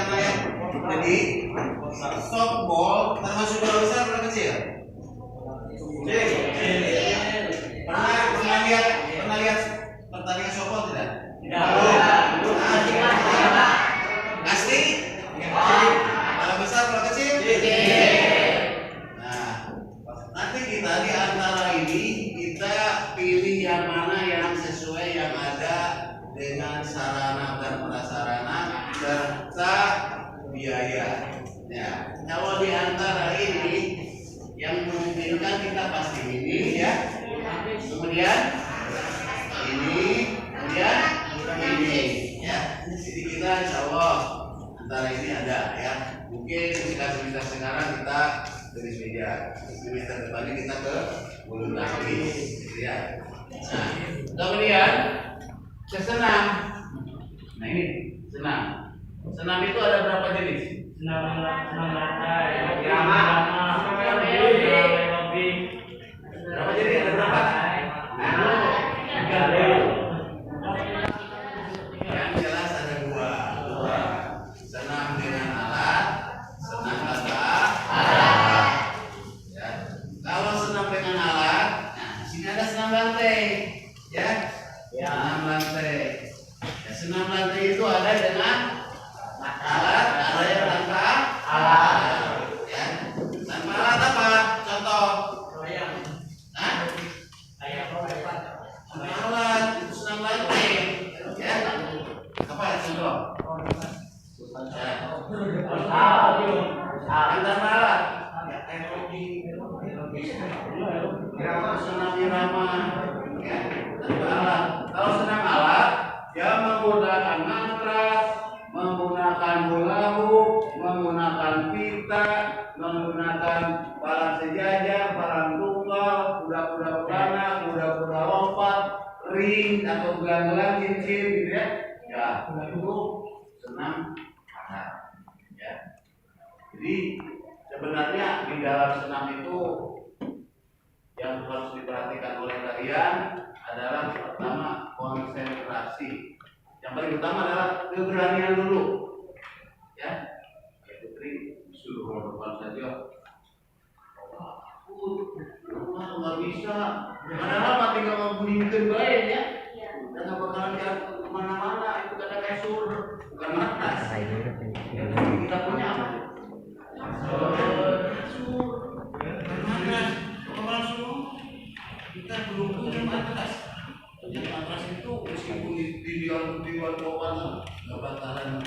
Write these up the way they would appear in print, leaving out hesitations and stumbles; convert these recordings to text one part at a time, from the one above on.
anak-anak ya. Jadi softball termasuk bola besar bola kecil. Pernah lihat pertandingan softball tidak? Pasti. Bola besar bola kecil. Nah, nanti kita di antara ini kita pilih yang mana yang sesuai yang ada dengan sarana dan prasarana serta biaya. Ya, kalau di antara ini yang memungkinkan kita pasti ini ya. Kemudian ini, kemudian ini ya. Jadi kita insya Allah antara ini ada ya. Mungkin semester sekarang kita tulis meja, semester depannya kita ke bulu tangkis, gitu ya. Nah, kemudian ke senam. Nah ini senam. Senam itu ada berapa jenis? Senam lantai, berapa jenis? Ada berapa? Yang jelas ada dua. Senam dengan alat, senam tanpa alat. Ya. Kalau senam dengan alat, nah di sini ada senam lantai, ya. Senam lantai. Ya, senam lantai itu ada dengan alat, ada yang tanpa alat. Ya. Tanpa alat apa? Contoh. Alat itu senam lantai. Ya. Apa contoh? Tanpa alat. Senam irama. Ya. Tanpa alat. Kalau senam alat, dia menggunakan matras, menggunakan bolahu, menggunakan pita, menggunakan palang sejajar, palang tunggal, kuda-kuda beranak, kuda-kuda lompat, ring atau gelang-gelang cincin, gitu ya. Ya, itu senam alat. Ya. Jadi sebenarnya di dalam senam itu yang harus diperhatikan oleh kalian adalah pertama konsentrasi. Yang paling utama adalah keberanian dulu, ya. Putri suruh depan saja. Nggak bisa. Padahal mati nggak mau bunyikan baik ya. Dan nggak bakalan jatuh kemana-mana. Itu ada kasur, bukan matras. Kita punya apa? Kasur, matras. Kita belum punya matras. Yang matras itu meskipun di luar bawah nggak bakalan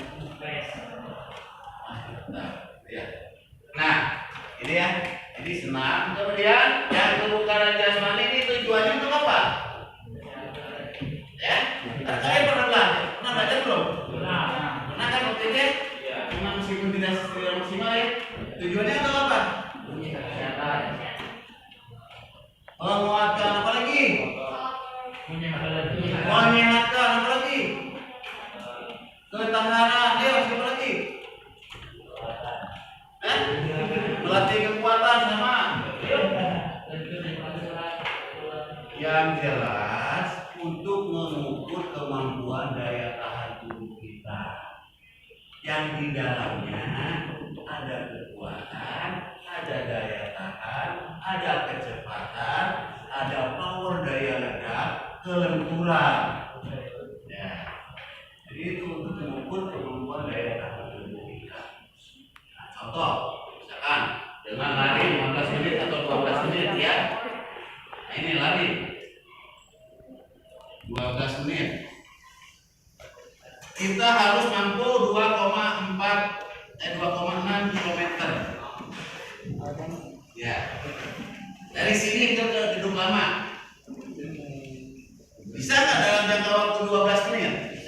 Nah, ini ya, ini senam. Kemudian yang kebugaran jasmani ini tujuannya untuk apa? Ya, saya pernah belajar belum? Pernah kan waktu itu? Cuma meskipun tidak maksimal ya. Tujuannya untuk apa? Menguatkan apa lagi? Menyehatkan apa lagi? Ketahanan, dia masih apa lagi? Melatih kekuatan sama. Yang jelas untuk mengukur kemampuan daya tahan tubuh kita. Yang di dalamnya ada kekuatan, ada daya tahan, ada kecepatan, ada power daya ledak, kelenturan. Ya. Jadi itu untuk mengukur kemampuan daya tahan tubuh kita. Nah, contoh, misalkan dengan lari 15 menit atau 12 menit ya. Nah, ini lari 12 menit. Kita harus mampu 2,6 km. Ya. Dari sini ke gedung lama. Bisa nggak dalam jangka waktu 12 menit?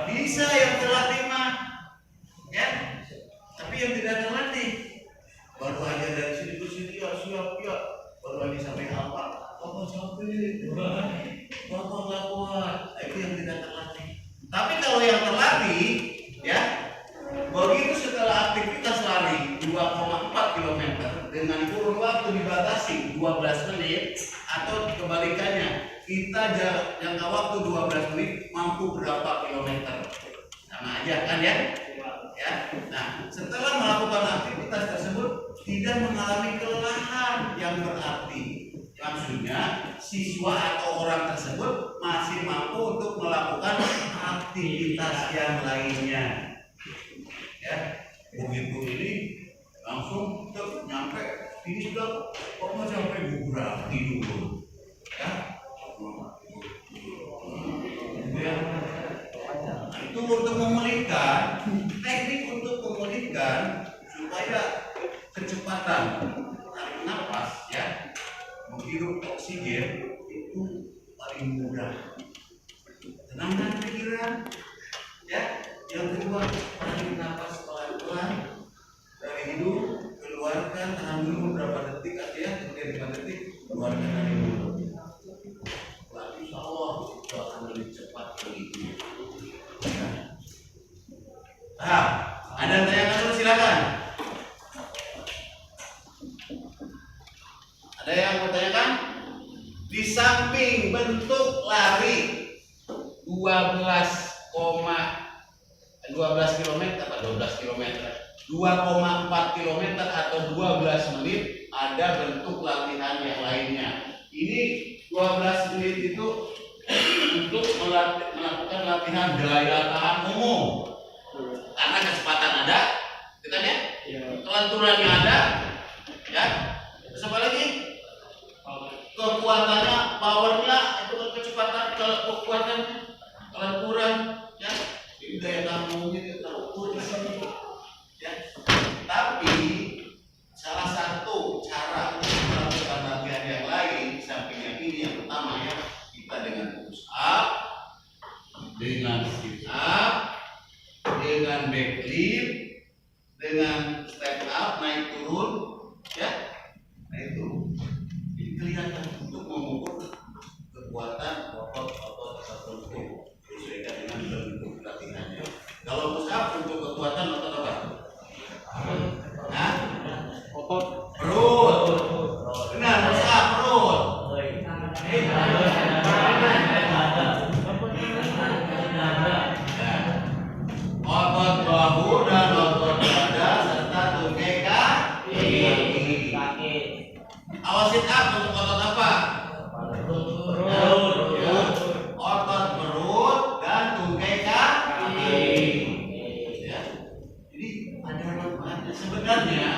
Bisa yang terlatih mah. Ya. Tapi yang tidak terlatih baru aja dari sini ke sini ya siap ya. Baru aja sampai apa? Bapak capek. Bapak nggak kuat. Itu yang tidak terlatih. Tapi kalau yang terlatih, ya, begitu setelah aktivitas lari 2,4 km dengan kurun waktu dibatasi 12 menit atau kebalikannya, kita jangka waktu 12 menit mampu berapa kilometer? Sama aja kan ya? ya. Nah, setelah melakukan aktivitas tersebut tidak mengalami kelelahan yang berarti, maksudnya siswa atau orang tersebut masih mampu untuk melakukan aktivitas yang lainnya. Ya, begitu ini langsung nyampe ini sudah kok nggak sampai guguran tidur, ya. Nah, itu untuk memulihkan, teknik untuk memulihkan supaya kecepatan tarik nafas, ya, menghirup oksigen itu paling mudah. Tenangkan pikiran, ya. Yang kedua, tarik nafas pelan-pelan dari hidung, keluarkan, tahan dulu beberapa detik aja, ya, kemudian 5 detik, keluarkan dari mulut. Nah, insya Allah itu akan lebih cepat begitu. Nah, ada yang tanyakan dulu, silakan. Ada yang bertanyakan? Di samping bentuk lari 12 km atau 12 km, 2,4 km atau 12 menit, ada bentuk latihan yang lainnya. Ini 12 menit itu untuk melakukan latihan daya tahan umum. Karena kecepatan ada, kita lihat, kelenturannya ada, ya. Terus apa lagi? Kekuatannya, powernya, itu kecepatan, kekuatan, kelenturan, ya. Ini daya tahan umumnya itu terukur di sini, ya. Tapi salah satu cara untuk melakukan latihan yang lain, samping yang ini, yang pertama, ya, kita dengan push up, dengan sit up, dengan backlift, dengan step up, naik turun, ya. Nah itu, jadi kelihatan untuk mengukur kekuatan otot tertentu sesuai dengan bentuk latihannya. Kalau push up untuk kekuatan otot apa? Nah, otot perut. Benar, push up perut. Otot bahu dan otot dada serta tungkai kaki. Awas sit up untuk otot apa? Perut. Ya. Otot perut dan tungkai kaki. Ya. Jadi ada manfaatnya. Sebenarnya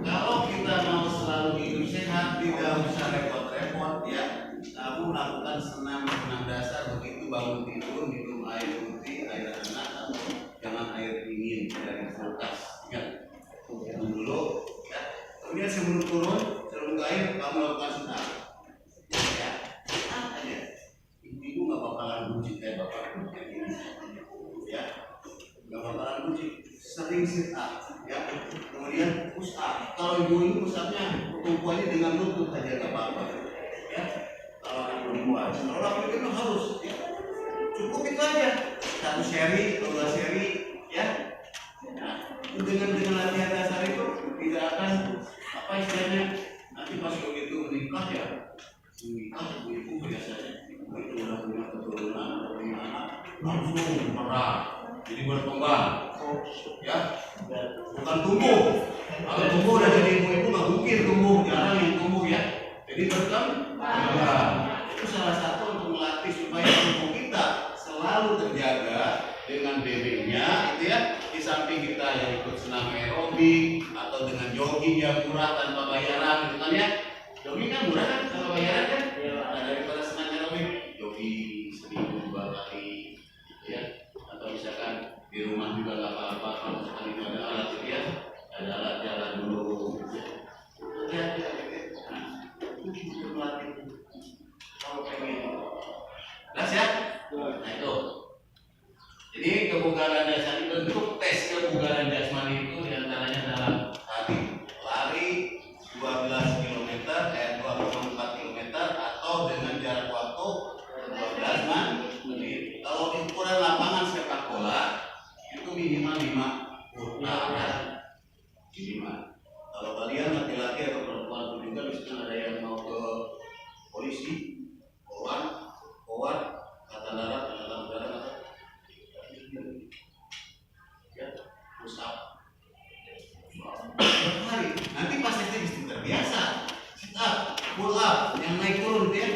kalau kita mau selalu hidup sehat, tidak usah repot-repot, ya. Kamu lakukan senam dasar, begitu bangun tidur minum air putih, air hangat, atau jangan air dingin dari kulkas. Ingat, minum dulu, ya. Kemudian sebelum turun ke air, kamu lakukan senam, ya. Senam aja. Ibu nggak bakalan buncit kayak bapak, ya. Nggak bakalan buncit. Sering sit up, ya. Kemudian push up. Kalau ibu ini push upnya tumpuannya dengan lutut aja nggak apa-apa, ya. Kalau anak perempuan, kalau laki-laki itu harus, ya. Cukup itu aja, 1 seri atau 2 seri, ya. Nah, dengan latihan dasar itu tidak akan apa istilahnya, nanti pas begitu menikah, ya, menikah ibu biasanya begitu udah punya keturunan atau punya anak langsung merah, jadi berkembang, ya, bukan tumbuh. Kalau tumbuh udah jadi ibu nggak mungkin tumbuh, jarang yang tumbuh, ya. Jadi berkembang. Itu salah satu untuk melatih supaya tubuh kita selalu terjaga dengan BB-nya, itu, ya. Di samping kita yang ikut senam aerobik atau dengan jogging yang murah tanpa bayaran, gitu kan, ya. Jogging kan murah kan, kalau bayaran kan, nah, daripada senam aerobik, jogging seminggu 2 kali, ya. Atau misalkan di rumah juga nggak apa-apa, kalau misalkan itu ada alat, gitu, ya. Ada alat jalan dulu, gitu, ya. Lihat, ya, gitu. Nah, itu melatih. Kalau pengen, jelas, ya. Nah itu. Jadi kebugaran jasmani, bentuk tes kebugaran jasmani itu diantaranya dalam tadi lari 12 km, 2,4 km atau dengan jarak waktu 12 menit. Kalau ukuran lapangan sepak bola itu minimal 5 putaran, minimal. Kalau kalian laki-laki atau perempuan juga, misalkan ada yang mau ke polisi, kawat, angkatan darat, ya, push up. Hari nanti pas SD terbiasa sit up, pull up, yang naik turun ya.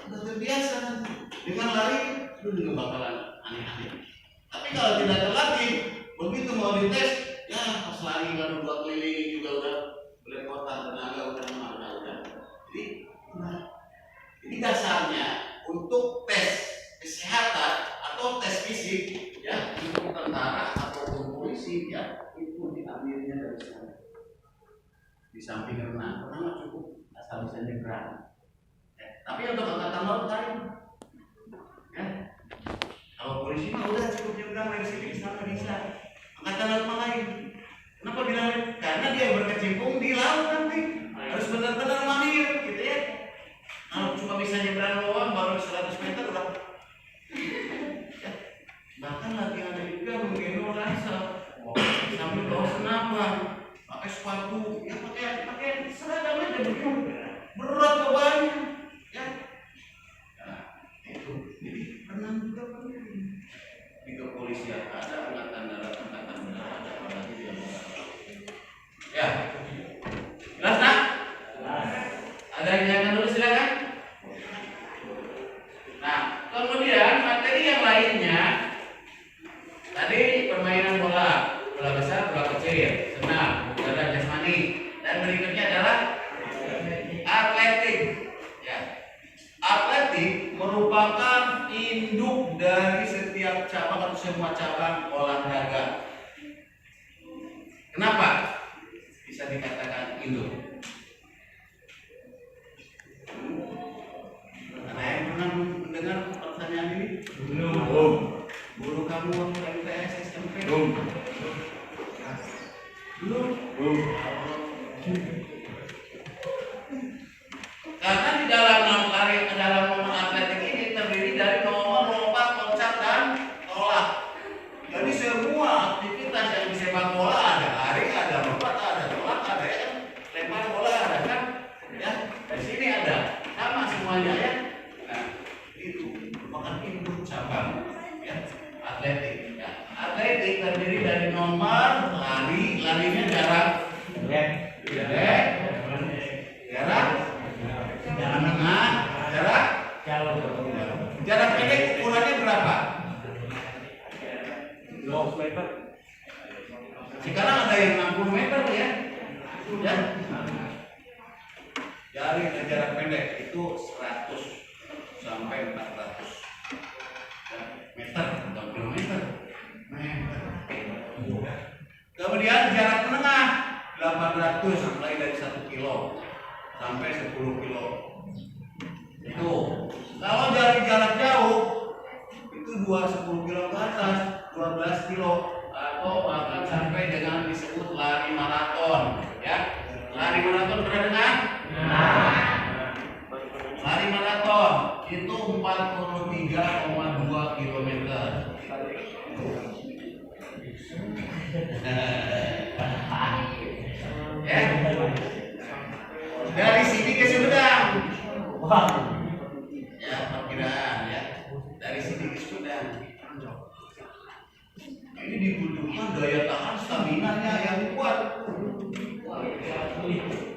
Udah terbiasa nanti. Dengan lari lu juga bakalan aneh-aneh. Tapi kalau tidak terlatih, begitu mau dites, ya pas lari baru 2 keliling juga udah belepotan tenaga udah mana udah. Jadi dasarnya untuk tes kesehatan atau tes fisik ya untuk tentara ataupun polisi ya itu diambilnya dari sana. Di samping renang cukup asal bisa nyebrang. Tapi untuk angkatan laut lain, ya kalau polisi mah udah cukup nyebrang dari sini ke sana bisa. Angkatan laut mah lain. Kenapa bilang? Karena dia berkecimpung di laut nanti harus benar-benar mahir, gitu ya. Kalau cuma bisa nyebrang doang baru 100 meter udah. Ya. Bahkan lagi ada juga menggendong rasa sambil bawa senapan, pakai sepatu, ya pakai seragam aja begitu. Berat bebannya, ya. Nah, itu jadi renang juga penting. Di kepolisian ada, angkatan darat ada apalagi di ya. Jelas nak? Ada yang jangan dulu silakan. Nah, kemudian materi yang lainnya tadi permainan bola besar, bola kecil, senam, olahraga jasmani, dan berikutnya adalah atletik. Ya, atletik merupakan induk dari setiap cabang atau semua cabang olahraga. Kenapa bisa dikatakan induk? Ada yang pernah mendengar pertanyaan ini? Belum. Guru kamu waktu MTS SMP? Belum. Karena di dalam nomor atletik ini terdiri dari nomor lompat, loncat, dan tolak. Jadi semua aktivitas yang di sepak bola ada lari, ada lompat, ada tolak, ada ya, lempar bola ada kan? Ya, di sini ada sama semuanya ya. Nah, itu merupakan induk cabang ya atletik. Ya. Atletik terdiri dari nomor lari, larinya jarak menengah, jarak pendek ukurannya berapa? 20 meter. Sekarang ada yang 60 meter ya. Ya. Dari jarak pendek itu 100 sampai 400 meter atau kilometer. Kemudian jarak menengah 800 mulai dari 1 kilo sampai 10 kilo. Itu. Kalau dari jarak jauh itu 10 kilo ke atas, 12 kilo atau bahkan sampai dengan disebut lari maraton, ya. Lari maraton pernah dengar? Lari maraton itu 43,2 kilometer. Ya. Dari sini ke Sumedang. Ya, perkiraan ya. Dari sini ke Sumedang. Ini dibutuhkan daya tahan stamina-nya yang kuat.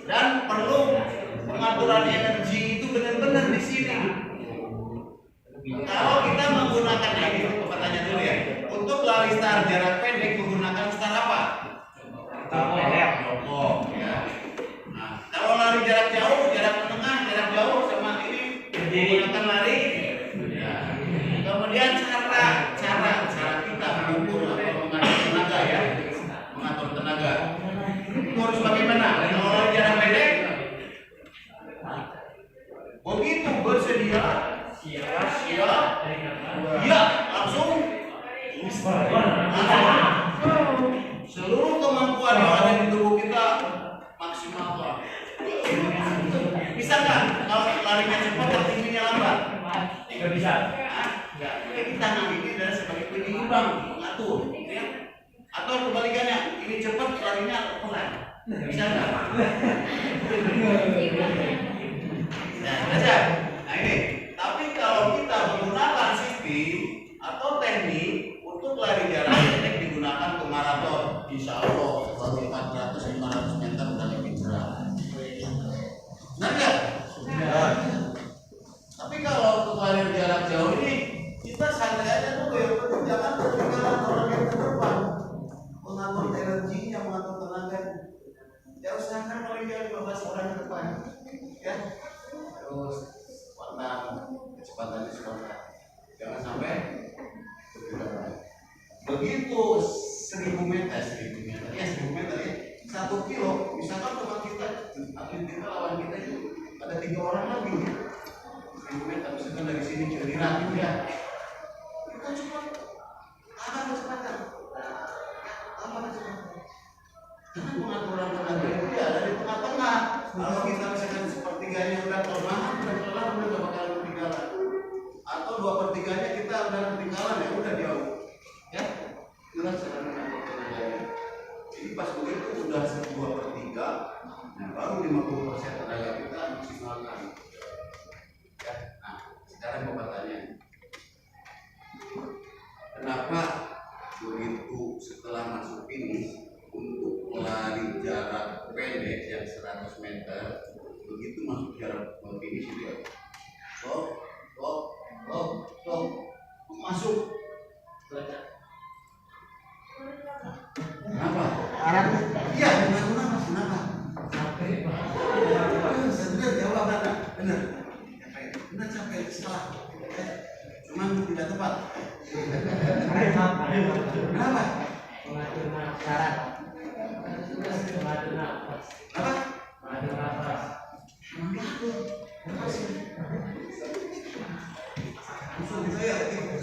Dan perlu pengaturan energi itu benar-benar di sini. Kalau kita menggunakan ini, Bapak tanya dulu ya. Untuk lari start jarak pendek menggunakan start apa? Jongkok ya. Nah, kalau lari jarak jauh, jarak menengah, jarak jauh sama ini menggunakan lari. Ya. Kemudian cara kita mengukur atau mengatur tenaga ya, mengatur tenaga. Harus bagaimana? Kalau lari jarak pendek, begitu bersedia, siap, ya langsung. Seluruh kemampuan yang ada di tubuh kita maksimal. Bisa nggak kalau larinya cepat dan tingginya lambat? Tidak bisa. Nggak. Jadi tangan ini adalah sebagai penyeimbang, mengatur, ya. Atau kebalikannya, ini cepat larinya pelan. Bisa nggak? Nah, saja. Nah ini. Tapi kalau kita menggunakan sistem atau teknik untuk lari jarak pendek digunakan kemaraton. maraton, insya Allah baru 400-500 meter udah lebih berat. Benar nggak? Tapi kalau kemarin jarak jauh ini kita santai aja dulu ya, jangan ketinggalan orang yang terdepan, mengatur energinya, mengatur tenaganya. Ya usahakan paling tidak 15 orang ke depan, ya. Terus kecepatannya spontan, jangan sampai begitu 1000 meter ya 1 kilo, misalkan teman kita atlet kita lawan kita itu ada 3 orang lagi 1000 meter, misalkan dari sini ke Irak ya, kita cuma apa kecepatan karena pengaturan tenaga itu ya dari tengah-tengah. Kalau kita misalkan sepertiganya udah kelar udah gak bakal ketinggalan, atau 2/3-nya kita udah ketinggalan ya udah jauh ya, jelas sekarang mengatur tenaganya. Jadi pas begitu udah 2/3, nah baru 50% tenaga kita maksimalkan ya. Nah sekarang mau tanya, kenapa begitu setelah masuk finish untuk lari jarak pendek yang 100 meter, begitu masuk jarak finish itu ya masuk. Kenapa? Iya, kenapa? Benar jawab benar capek salah, cuman tidak tepat. Kenapa? Mengatur syarat. Mengatur nafas. Apa? Mengatur nafas.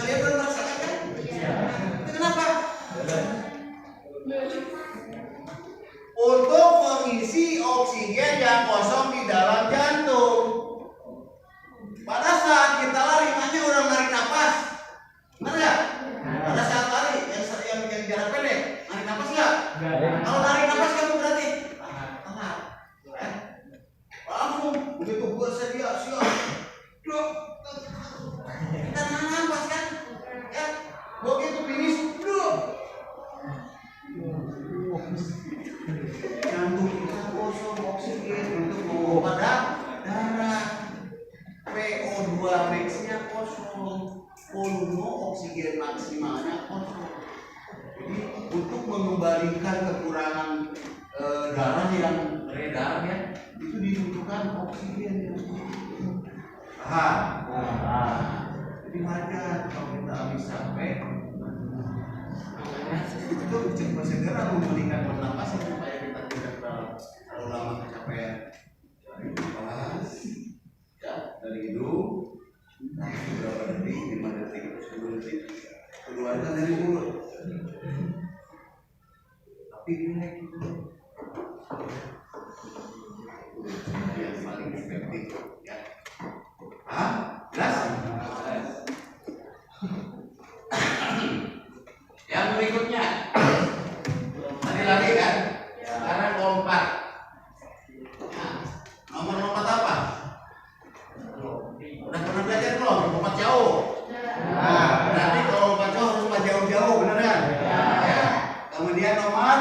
Kalian belum merasakan kan? Iya. Kenapa? Untuk mengisi oksigen yang kosong di dalam jantung. Pada saat kita lari, hanya orang narik nafas, benar nggak? Pada saat lari yang jarak pendek, narik nafas nggak? Kalau narik nafas kamu berarti tahan. Langsung begitu bersedia siap. Kita nahan nafas kan? Ya, begitu finish, jantung kita kosong oksigen untuk membawa darah. PO2 max-nya kosong, volume oksigen maksimalnya kosong. Jadi untuk mengembalikan kekurangan darah yang beredar ya, itu dibutuhkan oksigen yang jadi wajar kalau kita habis capek itu cepat segera memulihkan pernapasan supaya kita tidak terlalu lama kecapean. Ya, dari hidung berapa detik, 5 detik, 10 detik, keluarkan dari mulut. Tapi relax itu yang paling efektif ya. Jelas? Yang berikutnya tadi lagi kan, sekarang lompat. Nomor lompat apa? Udah pernah belajar belum? Lompat jauh. Nah, berarti kalau lompat jauh harus lompat jauh-jauh, benar kan? Ya. Kemudian lompat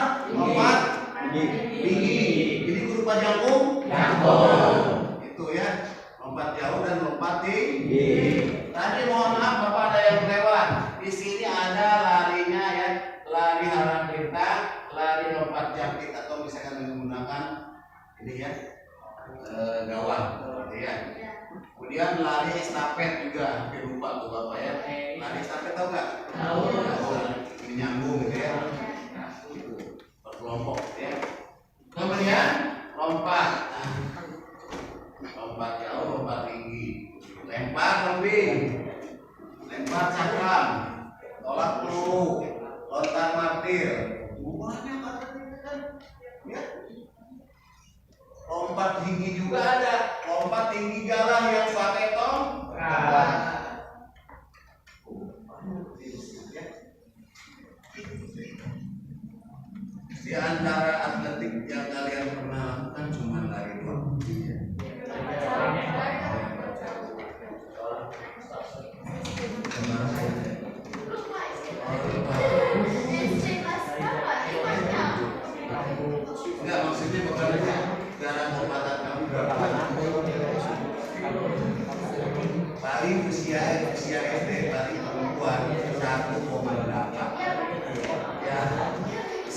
tinggi. Jadi berupa jangkung. Itu ya, lompat jauh dan lompat tinggi. Tadi mohon maaf Bapak ada yang lewat. Di sini ada larinya ya, lari harap kita, lari lompat jangkit atau misalkan menggunakan ini ya, gawang, ya. Kemudian lari estafet juga, hampir lupa tuh Bapak ya. Lari estafet tahu nggak? Tahu. Ini nyambung gitu ya. Nah, itu berkelompok ya. Kemudian lompat, lompat jauh, lompat tinggi, lempar lembing, lempar cakram, tolak peluru, lontar martir. Semuanya kan? Ya. Lompat tinggi juga ada, lompat tinggi galah yang pakai tongkat. Di antara atletik yang kalian pernah lakukan cuma lari doang.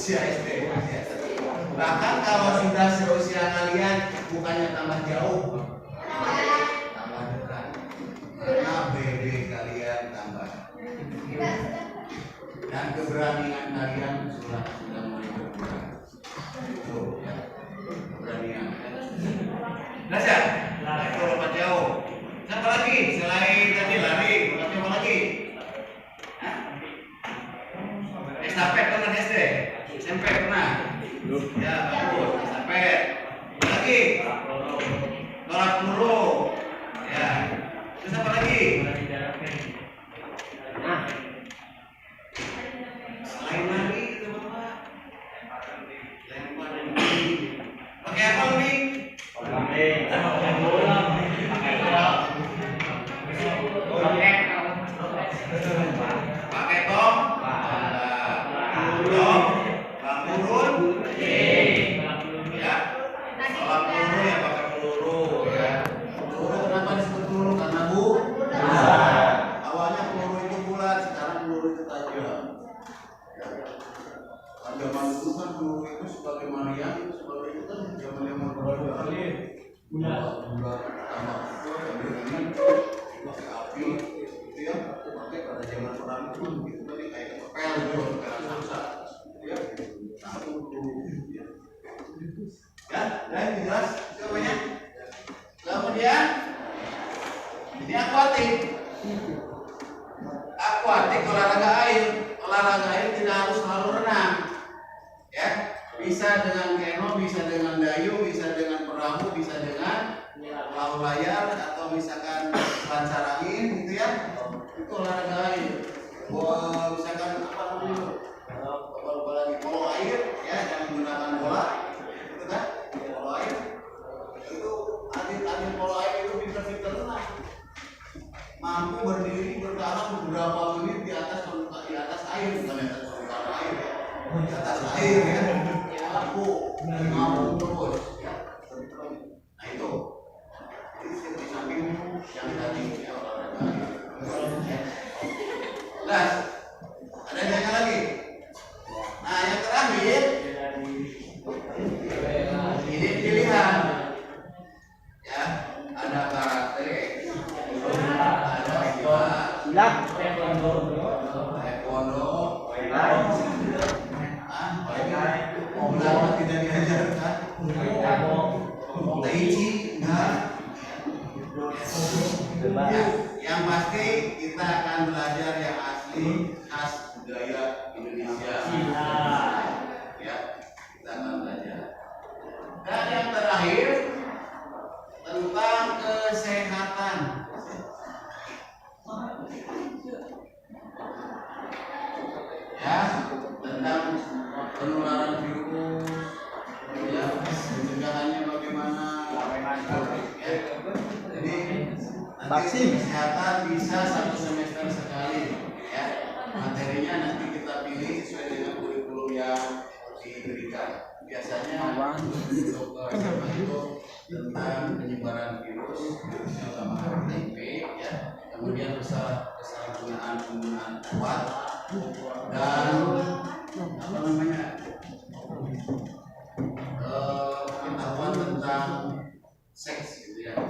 usia SD. Bahkan kalau sudah seusia kalian, bukannya tambah jauh, tambah dekat. Karena BB kalian tambah. Dan keberanian kalian sudah mulai berkurang. Itu ya, keberanian. Belajar, itu lompat jauh. Siapa lagi selain tadi lari? Apa lagi? Estafet pernah SD? SMP pernah? Ya, bagus. Estafet. Lagi? Tolak peluru. Ya. Terus apa lagi? Selain lari, teman-teman. Lempar lagi. Pakai apa nih? Pakai tong. Turun, ya. Tolak peluru ya pakai peluru, ya. Peluru kenapa disebut peluru? Karena awalnya peluru itu bulat, sekarang peluru itu tajam. Ya. Pada zaman dulu kan peluru itu sebagai meriam, sebagai itu kan zaman peluru bulat, tambah ini pakai api, itu ya, pakai pada zaman perang itu gitu tadi kayak pel gitu, kayak saksa. Ya, dan jelas semuanya. Kemudian ini akuatik. Akuatik olahraga air. Olahraga air tidak harus selalu renang. Ya, bisa dengan keno, bisa dengan dayung, bisa dengan perahu, bisa dengan perahu layar atau misalkan selancar angin gitu ya. Itu olahraga air. Misalkan apa namanya? Polo air ya, yang menggunakan bola itu kan polo air itu atlet polo air itu bisa renang, mampu berdiri bertahan beberapa menit di atas air, bukan di atas permukaan air ya, di atas air ya, mampu terus ya. Nah itu di samping yang tadi ya, olahraga air. Nah, ada yang tanya lagi? Nah, yang terakhir ini pilihan ya, ada karate, ada silat, taekwondo, ulama tidak diajarkan, tai chi enggak. Ya, yang pasti kita akan belajar yang asli khas budaya Indonesia. Ya, kita akan belajar. Dan yang terakhir tentang kesehatan. Ya, tentang penularan virus. Ya, pencegahannya bagaimana? Ya. Jadi vaksin kesehatan bisa 1 semester sekali. Ya, materinya nanti kita pilih sesuai dengan kurikulum yang diberikan. Biasanya dokter itu tentang penyebaran virus terutama HIV ya, kemudian penggunaan obat dan apa namanya pengetahuan tentang seks gitu ya.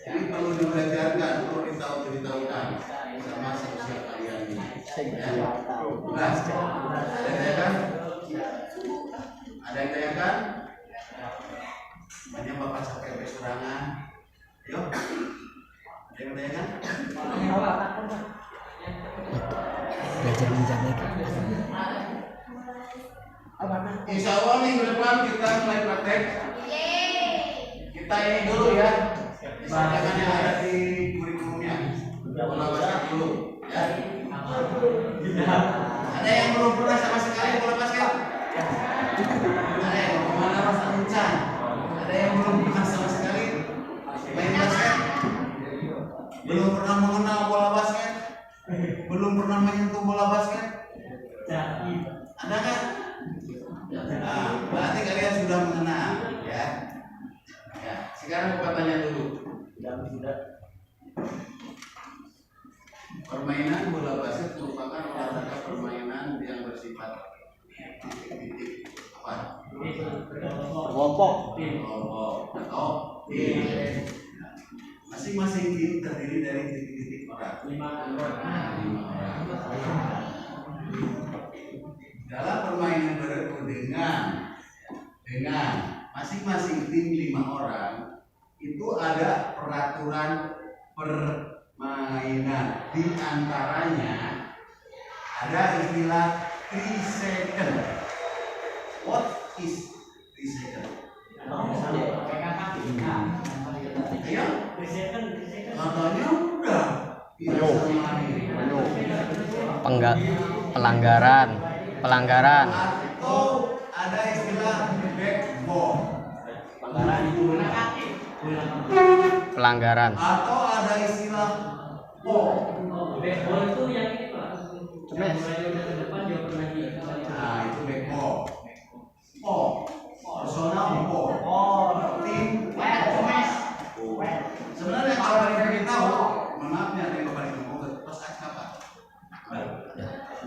Ini perlu dibelajarkan, perlu diberitahukan sama sosial kalian ini. Ya. Nah, ada yang tanyakan? Banyak bapak sampai berserangan. Yuk, ada yang tanyakan? Belajar menjaga. Insya Allah minggu depan kita mulai praktek. Kita ini dulu ya, misalkan yang ada di kurikulumnya. Bola basket dulu, ya. Ada yang belum pernah sama sekali bola basket? Ada yang kemana rasa kencan? Ada yang belum pernah sama sekali main basket? Belum pernah mengenal bola basket? Belum pernah menyentuh bola basket? Ada kan? Nah, berarti kalian sudah mengenal, ya. Ya, sekarang Bapak tanya dulu. Sudah. Permainan bola basket merupakan olahraga permainan yang bersifat kelompok. kelompok atau tim. Masing-masing tim terdiri dari titik-titik orang. 5 orang. 5 orang. Dalam permainan beregu dengan masing-masing tim 5 orang itu ada peraturan permainan. Di antaranya ada istilah 3 second. What is 3 second? Ayo, contohnya udah biasa main. Pelanggaran. Atau ada istilah backbone. Pelanggaran. Atau ada istilah ball. Backball itu yang ini Pak.